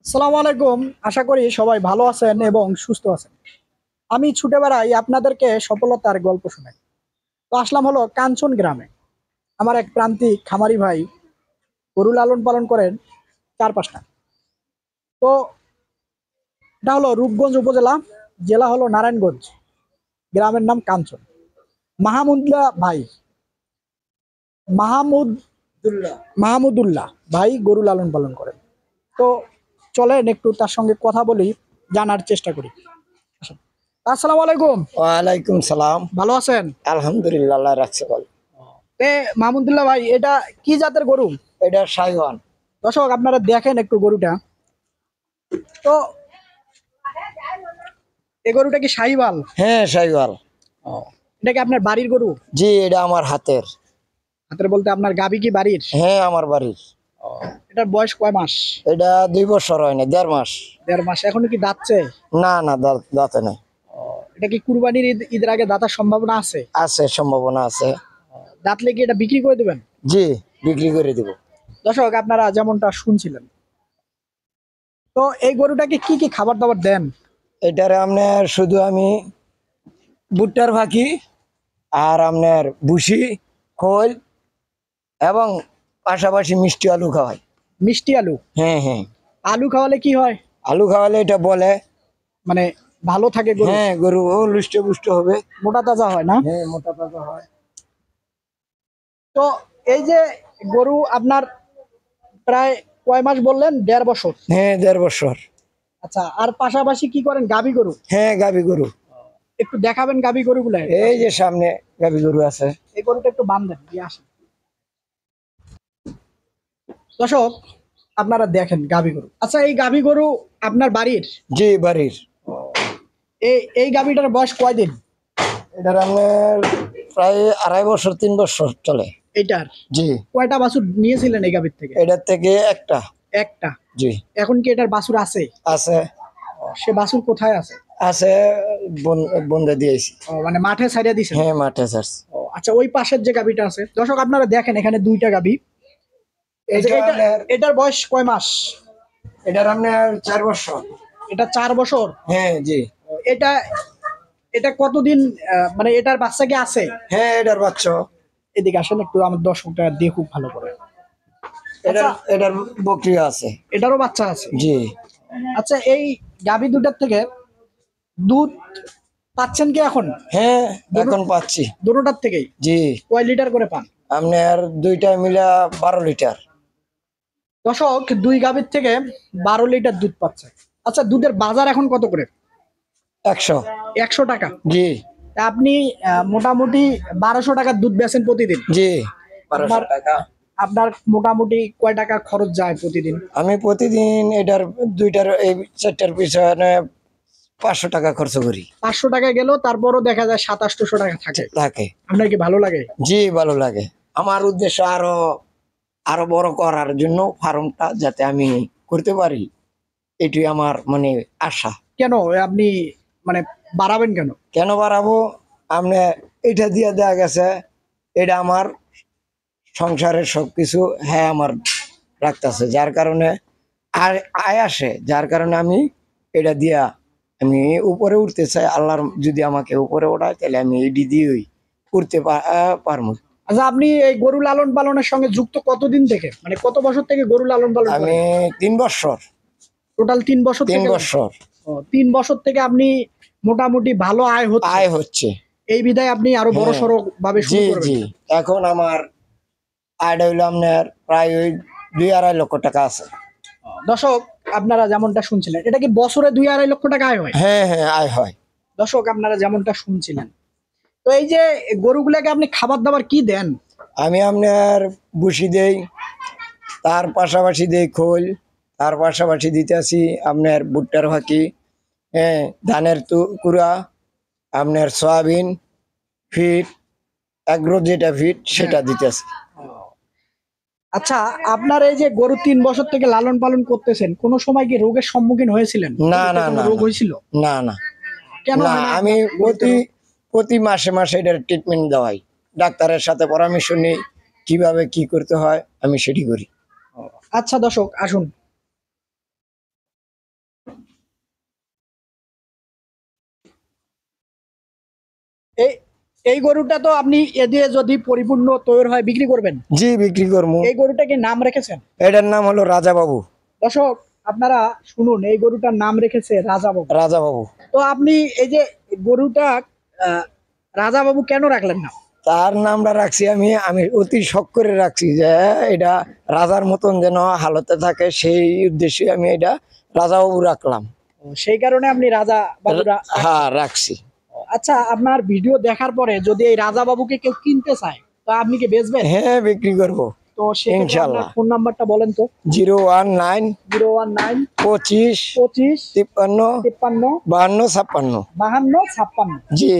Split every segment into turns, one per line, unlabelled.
আসসালামু আলাইকুম। আশা করি সবাই ভালো আছেন এবং সুস্থ আছেন। আমি ছুটে বেড়াই আপনাদেরকে সফলতার গল্প শোনাই। তো আসলাম হলো কাঞ্চন গ্রামে। আমার এক প্রান্তিক খামারি ভাই গরু লালন পালন করেন 4-5টা। তো এটা হলো রূপগঞ্জ উপজেলা, জেলা হলো নারায়ণগঞ্জ, গ্রামের নাম কাঞ্চন। মাহমুদুল্লাহ ভাই, মাহমুদ মাহমুদুল্লাহ ভাই গরু লালন পালন করেন। তো চলেন একটু তার সঙ্গে কথা বলি, জানার চেষ্টা করি। আসেন। আসসালামু আলাইকুম।
ওয়ালাইকুম সালাম।
ভালো আছেন?
আলহামদুলিল্লাহ, আল্লাহ রাখছে বল।
মাহমুদুল্লাহ ভাই, এটা কি জাতের গরু?
এটা সাইওয়ান।
দর্শক আপনারা দেখেন একটু গরুটা। তো এই গরুটা কি শাহিওয়াল?
হ্যাঁ, সাইওয়াল।
এটা কি আপনার বাড়ির গরু?
জি, এটা আমার হাতের।
হাতের বলতে আপনার গাবি কি বাড়ির?
হ্যাঁ, আমার বাড়ির।
এটার বয়স কয় মাস?
এটা 2 বছর হয় না, 1.5 মাস।
1.5 মাস। এখনো কি দাঁতছে?
না না, দাঁতে নাই।
এটা কি কুরবানির ঈদের আগে দাঁতার সম্ভাবনা আছে?
আছে, সম্ভাবনা আছে।
দাঁতলে কি এটা বিক্রি করে দেবেন?
জি, বিক্রি করে দিব।
দর্শক আপনারা যেমনটা শুনছিলেন, তো এই গরুটাকে কি কি খাবার দাবার দেন?
এটারে আপনার শুধু আমি ভুট্টার ফাঁকি আর আপনার ভুসি, খোল এবং পাশাপাশি মিষ্টি আলু খাওয়াই।
মিষ্টি আলু?
হ্যাঁ হ্যাঁ।
আলু খাওয়ালে কি হয়?
আলু খাওয়ালে এটা বলে
মানে ভালো থাকে গরু?
হ্যাঁ, গরু লুষ্ট পুষ্ট হবে।
মোটা তাজা হয় না?
হ্যাঁ, মোটা তাজা হয়।
তো এই যে গরু আপনার প্রায় কয় মাস বললেন? 1.5 বছর।
হ্যাঁ, 1.5 বছর।
আচ্ছা, আর পাশাপাশি কি করেন? গাবি গরু?
হ্যাঁ, গাভী গরু।
একটু দেখাবেন গাবি গরুগুলো?
এই যে সামনে গাভী গরু আছে।
এই গরুটা একটু বান্ধেন দিয়ে আসেন। দর্শক আপনারা দেখেন গাবি গরু। আচ্ছা, এই গাবি গরু আপনার বাড়ির?
জি, বাড়ির।
এই গাবিটার বয়স কয়দিন?
এটার আপনার প্রায় 2.5 বছর 3 বছর চলে।
এটার
জি।
কয়টা বাছুর নিয়েছিলেন এই গাবির থেকে?
এটার থেকে একটা।
একটা।
জি।
এখন কি এটার বাছুর আছে?
আছে।
সে বাছুর কোথায় আছে?
আছে, বন্ধে দিয়েছি।
মানে মাঠে ছাড়িয়ে দিয়েছেন?
হ্যাঁ, মাঠে চাষ।
আচ্ছা, ওই পাশের যে গাবিটা আছে, দর্শক আপনারা দেখেন এখানে 2টা গাবি।
এটা
এটার বয়স কয় মাস?
এটার আপনার 4 বছর।
এটা 4 বছর।
হ্যাঁ, জি।
এটা এটা কতদিন? মানে এটার বাচ্চা কি আছে?
হ্যাঁ, এটার বাচ্চা।
এদিকে আসেন একটু, আমার দর্শকটা দেখুক ভালো করে।
এটার
আচ্ছা,
এটার বকরি আছে।
এটারও বাচ্চা আছে?
জি।
আচ্ছা, এই গাভী দুটার থেকে দুধ পাচ্ছেন কি এখন?
হ্যাঁ, এখন পাচ্ছি।
দুটোটার থেকেই?
জি।
কয় লিটার করে পান?
আপনার দুইটা মিলা 12 লিটার।
দর্শক, 2 গাভীর থেকে 12 লিটার দুধ পাচ্ছে। আচ্ছা, দুধের বাজার এখন কত করে?
100।
100 টাকা?
জি
তা আপনি মোটামুটি 1200 টাকার দুধ বেচেন প্রতিদিন?
জি।
আপনার
1200 টাকা।
আপনার মোটামুটি কয় টাকা খরচ যায় প্রতিদিন?
আমি প্রতিদিন এটার দুইটার এই 4টার পিছনে 500 টাকা খরচ করি।
500 টাকা গেলেও তারপরও দেখা যায় 700-800 টাকা থাকে।
থাকে।
আপনার কি ভালো লাগে?
জি, ভালো লাগে। আমার উদ্দেশ্য আরো আরো বড় করার জন্য ফার্মটা যাতে আমি করতে পারি, এটি আমার মানে আশা।
কেন আপনি মানে বাড়াবেন কেন?
কেন বাড়াবো? আপনি এটা দিয়ে দেয়া গেছে, এটা আমার সংসারের সবকিছু হ্যাঁ আমার রাখতেছে, যার কারণে আর আয় আসে, যার কারণে আমি এটা দিয়া আমি উপরে উঠতে চাই। আল্লাহর যদি আমাকে উপরে ওঠায় তাহলে আমি এটি দিয়েই উঠতে পারবো।
আচ্ছা, আপনি এই গরু লালন পালনের সঙ্গে যুক্ত কতদিন থেকে, মানে কত বছর থেকে গরু লালন পালন
আমি
করেন?
3 বছর।
টোটাল 3 বছর
3
থেকে?
বছর।
3 বছর থেকে আপনি মোটামুটি ভালো আয় হচ্ছে?
আয় হচ্ছে।
এই বিধায় আপনি আরো বড়
হ্যাঁ।
সড়ো ভাবে শুরু
জি
করবেন?
জি। এখন আমার আয়টা হইলো আপনার প্রায় ওই 2-2.5 লক্ষ টাকা আছে।
দর্শক আপনারা যেমনটা শুনছিলেন, এটা কি বছরে 2-2.5 লক্ষ টাকা আয় হয়?
হ্যাঁ হ্যাঁ, আয় হয়।
দর্শক আপনারা যেমনটা শুনছিলেন, তো এই যে গরুগুলাকে আপনি খাবার দাবার কি দেন?
আমি আপনার ভুসি দেই, তার পাশাপাশি দেই খোল, তার পাশাপাশি দিতেছি আপনার ভুট্টার ফাঁকি, হ্যাঁ, ধানের কুড়া, আপনার সয়াবিন ফিট, এগ্রো যেটা ফিট সেটা দিতেছি।
আচ্ছা, আপনার এই যে গরু 3 বছর থেকে লালন পালন করতেছেন, কোন সময় কি রোগের সম্মুখীন হয়েছিলেন?
না
গরুতে
না
কোনো
না
রোগ
না
হয়েছিল?
না না
কেন
না।
হয় না
আমি
আপনার গরুতে
প্রতি
রোগ?
প্রতি মাসে মাসে এটার ট্রিটমেন্ট দেওয়াই, ডাক্তারের সাথে পরামর্শ নিই কিভাবে কি করতে হয়, আমি সেটি করি।
আচ্ছা দর্শক আসুন, এই এই গরুটা তো আপনি এ দিয়ে যদি পরিপূর্ণ তৈরি হয় বিক্রি করবেন।
জি, বিক্রি করবো।
এই গরুটা কি নাম রেখেছেন?
এটার নাম হলো রাজা বাবু।
দর্শক আপনারা শুনুন, এই গরুটার নাম রেখেছে রাজা বাবু।
রাজা বাবু।
তো আপনি এই যে গরুটা রাজা বাবু কেন রাখলেন না?
তার নামটা রাখছি আমি আমি অতি শখ করে রাখছি যে এটা রাজার মতন যেন হালতে থাকে, সেই উদ্দেশ্যে আমি এটা রাজা বাবু রাখলাম।
সেই কারণে আপনি রাজা বাবুরা।
হ্যাঁ, রাখছি।
আচ্ছা, আপনার ভিডিও দেখার পরে যদি এই রাজা বাবুকে কেউ কিনতে চায় তো আপনি কি বেচবেন?
হ্যাঁ, বিক্রি করবো
তো সেক্ষেত্রে আপনার
ইনশাল্লাহ।
ফোন নাম্বারটা বলেন তো।
019
019
25
25
53
53
52 56।
52 56।
জি।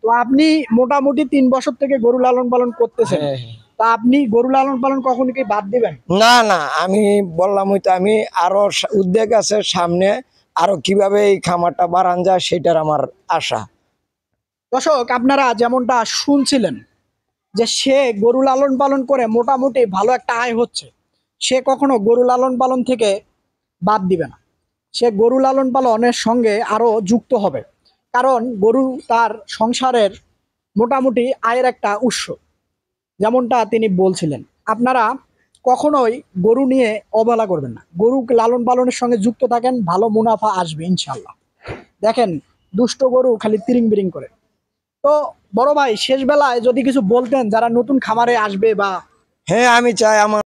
তো আপনি মোটামুটি 3 বছর থেকে গরু লালন পালন করতেছেন।
হ্যাঁ।
তা আপনি গরু লালন পালন কখনো কি বাদ দিবেন?
না না, আমি বললাম তো আমি আরো উদ্যোগ আছে সামনে, আরো কিভাবে এই খামারটা বাড়ান যায় সেটার আমার আশা।
দর্শক আপনারা যেমনটা শুনছিলেন যে সে গরু লালন পালন করে মোটামুটি ভালো একটা আয় হচ্ছে, সে কখনো গরু লালন পালন থেকে বাদ দিবে না। সে গরু লালন পালনের সঙ্গে আরো যুক্ত হবে, কারণ গরু তার সংসারের মোটামুটি আয়ের একটা উৎস, যেমনটা তিনি বলছিলেন। আপনারা কখনোই গরু নিয়ে অবহেলা করবেন না, গরু লালন পালনের সঙ্গে যুক্ত থাকেন, ভালো মুনাফা আসবে ইনশাল্লাহ। দেখেন দুষ্ট গরু খালি তিরিং বিরিং করে। তো বড় ভাই, শেষ বেলায় যদি কিছু বলতেন যারা নতুন খামারে আসবে বা।
হ্যাঁ, আমি চাই আমার